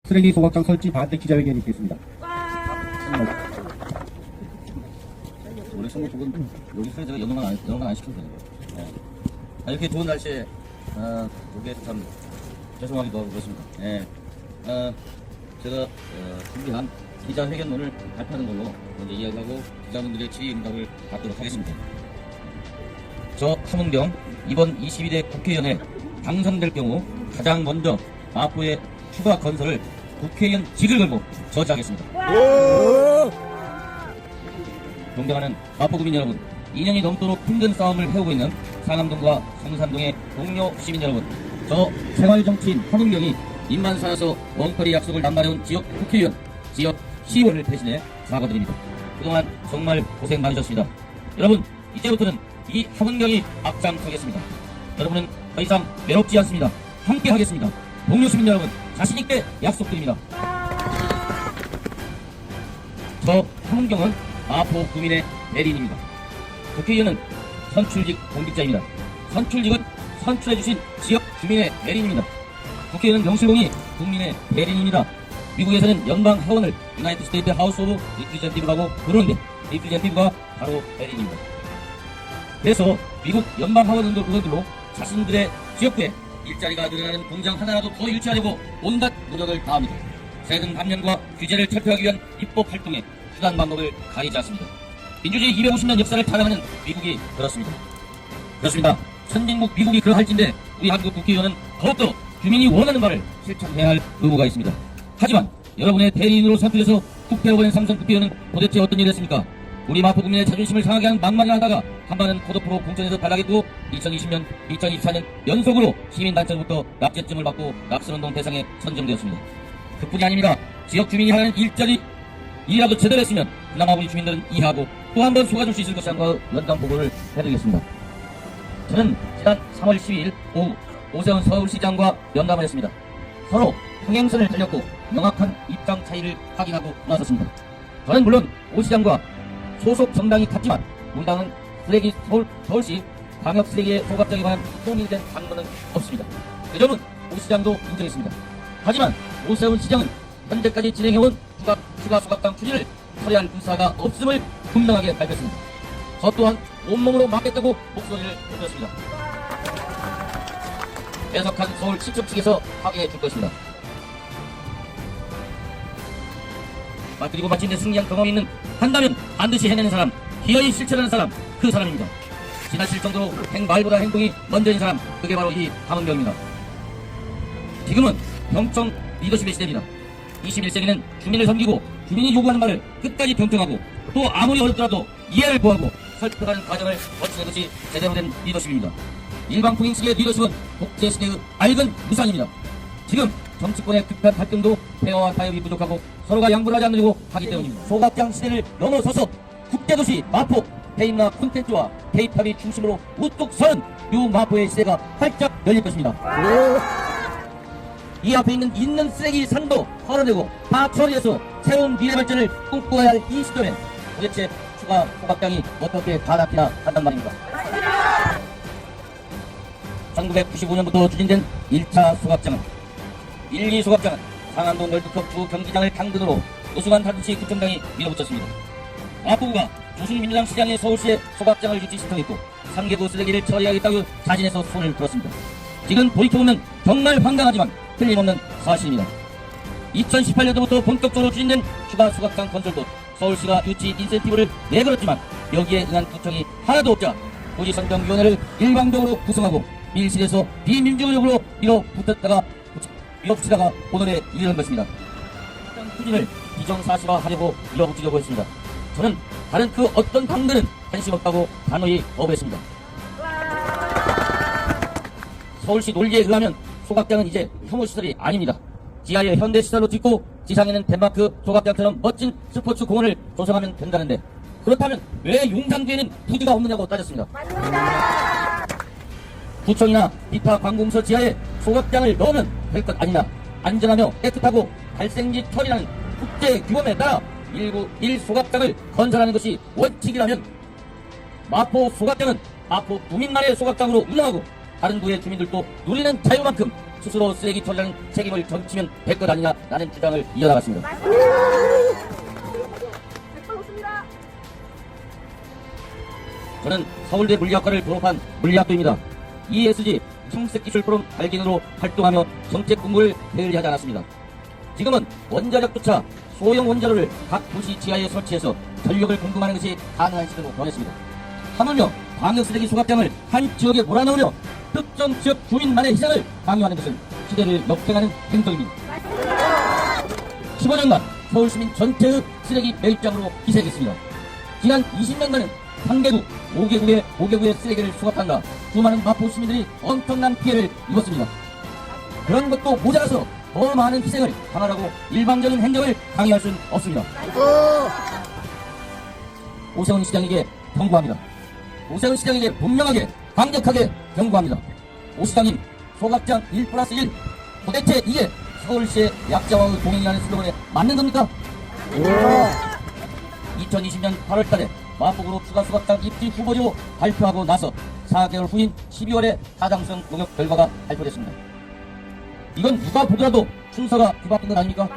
쓰레기 소각장 설치 반대 기자회견이 있겠습니다. 원래 선거법은 여기서 제가 연락만 안 시켜도 되는 거예요. 이렇게 좋은 날씨에 여기에 참 죄송하기도 하고 그렇습니다. 제가 준비한 기자회견문을 발표하는 걸로 먼저 이야기하고 기자분들의 질의응답을 받도록 하겠습니다. 저 함은경 이번 22대 국회의원에 당선될 경우 가장 먼저 마포의 추가 건설을 국회의원 직을 걸고 저지하겠습니다. 존경하는 마포구민 여러분, 2년이 넘도록 힘든 싸움을 해오고 있는 상암동과 성산동의 동료 시민 여러분, 저 생활정치인 함은경이 입만 살아서 엉터리 약속을 남발해온 지역 국회의원, 지역 시의원을 대신해 사과드립니다. 그동안 정말 고생 많으셨습니다. 여러분, 이제부터는 이 함은경이 앞장서겠습니다. 여러분은 더 이상 외롭지 않습니다. 함께 하겠습니다. 동료 시민 여러분, 자신있게 약속드립니다. 저 함은경은 마포 구민의 대리인입니다. 국회의원은 선출직 공직자입니다. 선출직은 선출해주신 지역 주민의 대리인입니다. 국회의원은 명실공히 국민의 대리인입니다. 미국에서는 연방 하원을 유나이티드 스테이트 하우스 오브 리프레젠티브라고 부르는데 리프레젠티브가 바로 대리인입니다. 그래서 미국 연방 하원 의원들로 자신들의 지역구에 일자리가 늘어나는 공장 하나라도 더 유치하려고 온갖 노력을 다합니다. 세금 감면과 규제를 철폐하기 위한 입법 활동에 수단 방법을 가리지 않습니다. 민주주의 250년 역사를 타령하는 미국이 그렇습니다. 그렇습니다. 선진국 미국이 그러할진데 우리 한국 국회의원은 더욱더 주민이 원하는 바를 실천해야 할 의무가 있습니다. 하지만 여러분의 대리인으로 선출돼서 국회로 보낸 삼선 국회의원은 도대체 어떤 일을 했습니까? 우리 마포 국민의 자존심을 상하게 하는 막말을 하다가 한번은 코드프로 공천에서 탈락했고 2020년, 2024년 연속으로 시민단체로부터 납제증을 받고 낙선운동 대상에 선정되었습니다. 그뿐이 아닙니다. 지역 주민이 하는 일이라도 제대로 했으면 그나마 우리 주민들은 이해하고 또 한 번 속아줄 수 있을 것이라는 연단 보고를 해드리겠습니다. 저는 지난 3월 12일 오후 오세훈 서울시장과 면담을 했습니다. 서로 평행선을 달렸고 명확한 입장 차이를 확인하고 나섰습니다. 저는 물론 오 시장과 소속 정당이 같지만 우리 당은 쓰레기 서울시 광역 쓰레기의 소각장에 관한 통일된 당론은 없습니다. 그 점은 오 시장도 인정했습니다. 하지만 오세훈 시장은 현재까지 진행해온 추가 소각장 추진을 처리할 의사가 없음을 분명하게 밝혔습니다. 저 또한 온몸으로 막겠다고 목소리를 높였습니다. 배석한 서울 시청 측에서 파괴해 줄 것입니다. 그리고 마침내 승리한 경험이 한다면 반드시 해내는 사람, 기어이 실천하는 사람, 그 사람입니다. 지나칠 정도로 말보다 행동이 먼저인 사람, 그게 바로 이 함은경입니다. 지금은 경청 리더십의 시대입니다. 21세기는 주민을 섬기고 주민이 요구하는 말을 끝까지 경청하고 또 아무리 어렵더라도 이해를 구하고 설득하는 과정을 거치는 것이 제대로 된 리더십입니다. 일방통행식의 리더십은 독재시대의 낡은 무상입니다. 지금 정치권의 급한 갈등도 대화와 타협이 부족하고 서로가 양보를 하지 않으려고 하기 때문입니다. 소각장 시대를 넘어서서 국제도시 마포, 페인나 콘텐츠와 K-팝이 중심으로 우뚝 선 요 마포의 시대가 활짝 열릴 것입니다. 이 앞에 있는 쓰레기 산도 털어내고 다 처리해서 새로운 미래 발전을 꿈꿔야 할 이 시점에 도대체 추가 소각장이 어떻게 가닥이나 한단 말입니까? 1995년부터 추진된 1차 소각장은 1, 2 소각장은 상암동 월드컵 주 경기장을 당근으로 노승환 단지 구청장이 밀어붙였습니다. 마포구가 조순민주당 시장의 서울시에 소각장을 유치 신청했고 3개구 쓰레기를 처리하겠다고 자진해서 손을 들었습니다. 지금 돌이켜보면 정말 황당하지만 틀림없는 사실입니다. 2018년도부터 본격적으로 추진된 추가 소각장 건설도 서울시가 유치 인센티브를 내걸었지만 여기에 응한 구청이 하나도 없자 도지선정위원회를 일방적으로 구성하고 밀실에서 비민주적으로 밀어붙이다가 오늘에 이르는 것입니다. 추진을 기정사실화하려고 밀어붙이려고 했습니다. 저는 다른 그 어떤 당들은 관심 없다고 단호히 거부했습니다. 서울시 논리에 의하면 소각장은 이제 혐오시설이 아닙니다. 지하에 현대시설로 짓고 지상에는 덴마크 소각장처럼 멋진 스포츠 공원을 조성하면 된다는데 그렇다면 왜 용산구에는 부지가 없느냐고 따졌습니다. 구청이나 기타 관공서 지하에 소각장을 넣으면 될 것 아니냐. 안전하며 깨끗하고 발생지 처리라는 국제 규범에 따라 1 소각장을 건설하는 것이 원칙이라면 마포 소각장은 마포 구민만의 소각장으로 운영하고 다른 구의 주민들도 누리는 자유만큼 스스로 쓰레기 처리하는 책임을 던지면 될 것 아니냐 라는 주장을 이어나갔습니다. 저는 서울대 물리학과를 졸업한 물리학도입니다. ESG 청색기술포럼 발견으로 활동하며 정책 공부를 게을리하지 않았습니다. 지금은 원자력조차 소형 원자로를 각 도시 지하에 설치해서 전력을 공급하는 것이 가능한 시대로 변했습니다. 하물며 광역쓰레기 소각장을 한 지역에 몰아넣으려 특정 지역 주민만의 희생을 강요하는 것은 시대를 역행하는 행동입니다. 15년간 서울시민 전체의 쓰레기 매입장으로 희생했습니다. 지난 20년간은 상계구, 5개구의 쓰레기를 수거한다 수많은 마포 시민들이 엄청난 피해를 입었습니다. 그런 것도 모자라서 더 많은 희생을 당하라고 일방적인 행정을 강요할 수는 없습니다. 오세훈 시장에게 경고합니다. 오세훈 시장에게 분명하게 강력하게 경고합니다. 오 시장님, 소각장 1+1 도대체 이게 서울시의 약자와의 동행이라는 슬로건에 맞는 겁니까? 2020년 8월달에 마포구로 추가 소각장 입지 후보지로 발표하고 나서 4개월 후인 12월에 타당성 용역 결과가 발표됐습니다. 이건 누가 보더라도 순서가 뒤바뀐 것 아닙니까?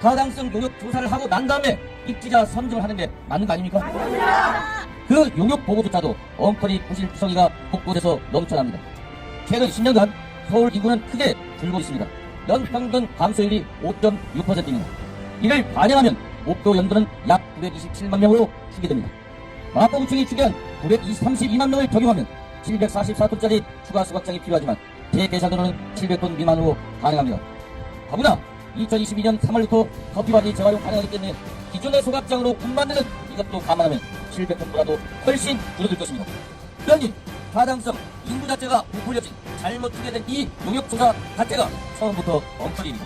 타당성 용역 조사를 하고 난 다음에 입지자 선정을 하는데 맞는 거 아닙니까? 그 용역 보고조차도 엉터리 부실투성이가 곳곳에서 넘쳐납니다. 최근 10년간 서울 인구는 크게 줄고 있습니다. 연평균 감소율이 5.6%입니다. 이를 반영하면 목표 연도는 약 927만 명으로 추계됩니다. 마포구청이 추계한 932만 명을 적용하면 744톤짜리 추가 소각장이 필요하지만 제 계산으로는 700톤 미만으로 가능합니다. 더구나 2022년 3월부터 커피바지 재활용 가능하기 때문에 기존의 소각장으로 분 만드는 이것도 감안하면 700톤보다도 훨씬 줄어들 것입니다. 그러니 타당성, 인구 자체가 부풀려진 잘못 추계된 이 용역조사 자체가 처음부터 엉터리입니다.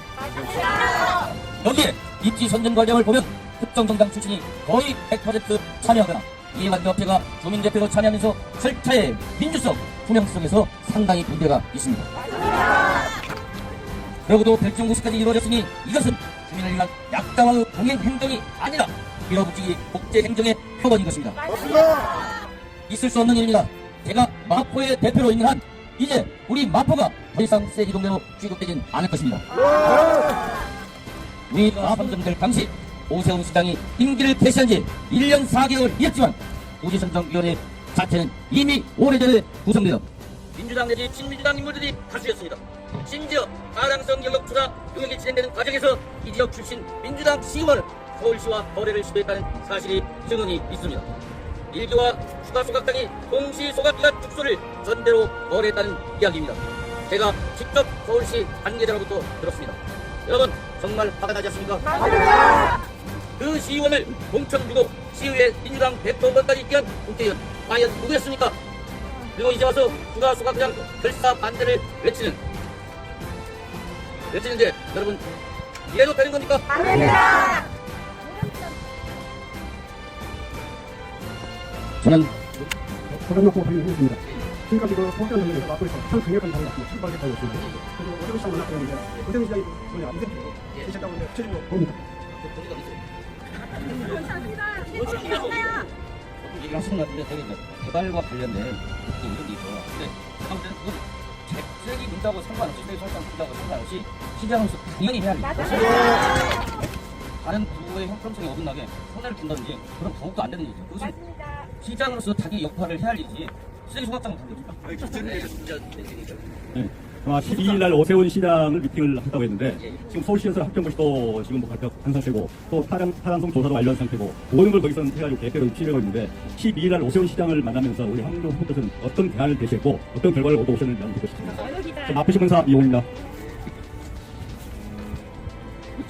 여기에 입지 선정 과정을 보면 특정 정당 출신이 거의 100% 참여하거나 이해관계업체가 주민대표로 참여하면서 절차의 민주성, 투명성에서 상당히 문제가 있습니다. 그러고도 별정고시까지 이루어졌으니 이것은 주민을 위한 약자와의 동행 행정이 아니라 밀어붙이기 국제행정의 표본인 것입니다. 있을 수 없는 일입니다. 제가 마포의 대표로 있는 한 이제 우리 마포가 더 이상 쓰레기 동네로 취급되진 않을 것입니다. 우리가 선정될 당시 오세훈 시장이 임기를 개시한 지 1년 4개월이었지만 도지선정위원회 자체는 이미 오래전에 구성되어 민주당 내지 친민주당 인물들이 다수였습니다. 심지어 타당성 영역조사 용역이 진행되는 과정에서 이 지역 출신 민주당 시의원을 서울시와 거래를 시도했다는 사실이 증언이 있습니다. 1교와 추가 소각장이 동시 소각기간 축소를 전대로 거래했다는 이야기입니다. 제가 직접 서울시 관계자로부터 들었습니다. 여러분 정말 화가 나지 않습니까? 맞습니다. 그 시의원을 공천 주고 시의회 민주당 대표원까지 있게 한 국회의원 과연 누구였습니까? 그리고 이제 와서 추가 소각장 결사 반대를 외치는데 여러분 이해도 되는 겁니까? 맞습니다. 저는 고등학교 발령했습니다. 지금까지 그 소각장 논의를 맡고 있어 참 강력한 발언 같습니다. 출발하게 발언했습니다. 그리고 오세훈 시장 만났는데 오세훈 시장이 뭐냐 인생적으로 계셨다고 하는데 최종적으로 봅니다. 얘기를 하시는 것 같은데 저기 개발과 관련된 이런 게 있죠. 근데 아무튼 그건 쓰레기 문자고 상관없이 쓰레기 설정 문자고 상관없이 시장으로서 당연히 해야 합니다. 다른 부의 형평성에 어긋나게 손해를 준다든지 그럼 더욱더 안 되는 일이죠. 그것은 시장으로서 자기 역할을 해야 할 일이지 쓰레기 소각장은 다릅니다. 네. 12일 날 오세훈 시장을 미팅을 한다고 했는데 지금 서울시에서 합병고시도 지금 뭐 발표한 상태고 또 타당성 조사도 완료한 상태고 모든 걸 거기서 해가지고 계획을 취재하고 있는데 12일 날 오세훈 시장을 만나면서 우리 황교안 후보자는 어떤 대안을 제시했고 어떤 결과를 얻어오셨는지 듣고 싶습니다. 마포신문사 이용입니다.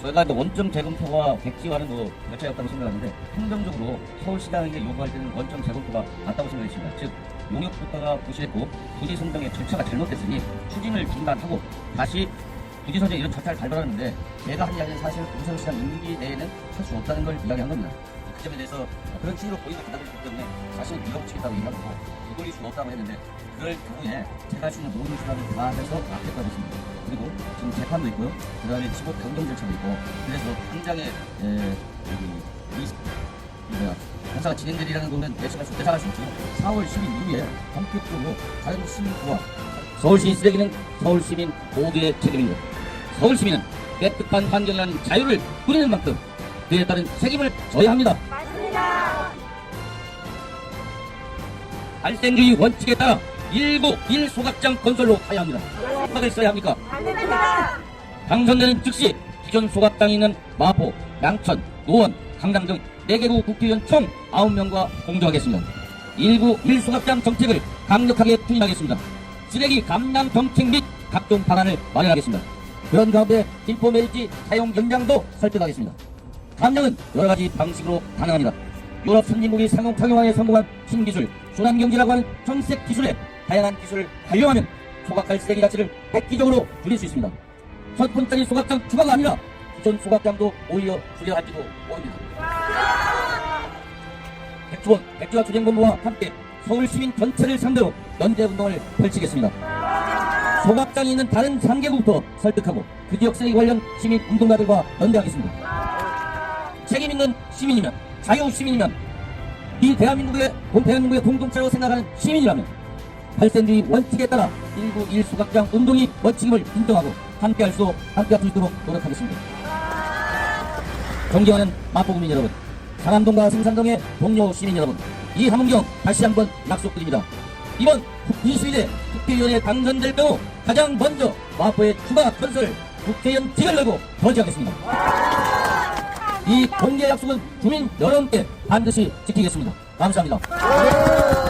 저희가 원점 재검토와 백지화는 뭐 여차가 없다고 생각하는데 행정적으로 서울시장에게 요구할 때는 원점 재검토가 맞다고 생각했습니다. 즉 용역 효과가 부실했고 부지 선정의 절차가 잘못됐으니 추진을 중단하고 다시 부지 선정 이런 절차를 발표하는데 제가 한 이야기는 사실 오세훈 시장 임기 내에는 할 수 없다는 걸 이야기한 겁니다. 그 점에 대해서 그런 취지로 보이가 가다고 있기 때문에 사실 밀어붙이겠다고 얘기하고 되돌릴 수는 없다고 했는데 그럴 경우에 제가 할 수 있는 모든 수단을 다 해서 앞에까지 했습니다. 그리고 지금 재판도 있고요. 그 다음에 직업 변경 절차도 있고 그래서 당장에 공사가 진행되리라는 거는 예측할 수 있지만 4월 10일 이후에 본격적으로 자연시민과 서울시 쓰레기는 서울시민 모두의 책임입니다. 서울시민은 깨끗한 환경이라는 자유를 누리는 만큼 그에 따른 책임을 져야 합니다. 발생주의 원칙에 따라 191 소각장 건설로 가야 합니다. 어떻게 써야 합니까? 당선되는 즉시 기존 소각장이 있는 마포, 양천, 노원, 강남 등 4개구 국회의원 총 9명과 공조하겠습니다. 191 소각장 정책을 강력하게 추진하겠습니다. 쓰레기 감량 정책 및 각종 방안을 마련하겠습니다. 그런 가운데 김포 매립지 사용 연장도 설득하겠습니다. 감량은 여러가지 방식으로 가능합니다. 유럽 선진국이 상용에 성공한 신기술, 순환경제라고 하는 정색 기술에 다양한 기술을 활용하면 소각할 쓰레기 자체를 획기적으로 줄일 수 있습니다. 첫 번째는 소각장 추가가 아니라 기존 소각장도 오히려 줄여야 할지도 모릅니다. 백주원, 백주화투쟁본부와 함께 서울 시민 전체를 상대로 연대운동을 펼치겠습니다. 소각장이 있는 다른 3개국부터 설득하고 그 지역 쓰레기 관련 시민 운동가들과 연대하겠습니다. 책임있는 시민이면, 자유시민이면, 이 대한민국의 공동체로 생각하는 시민이라면 발생주의 원칙에 따라 191 소각장 운동이 원칙임을 인정하고 함께할 수 있도록 노력하겠습니다. 존경하는 마포구민 여러분, 상암동과 승산동의 동료 시민 여러분, 이 함은경 다시 한번 약속드립니다. 이번 22대 국회의원에 당선될 경우 가장 먼저 마포의 추가 건설 국회의원 직을 걸고 거지하겠습니다. 이 공개 약속은 주민 여러분께 반드시 지키겠습니다. 감사합니다.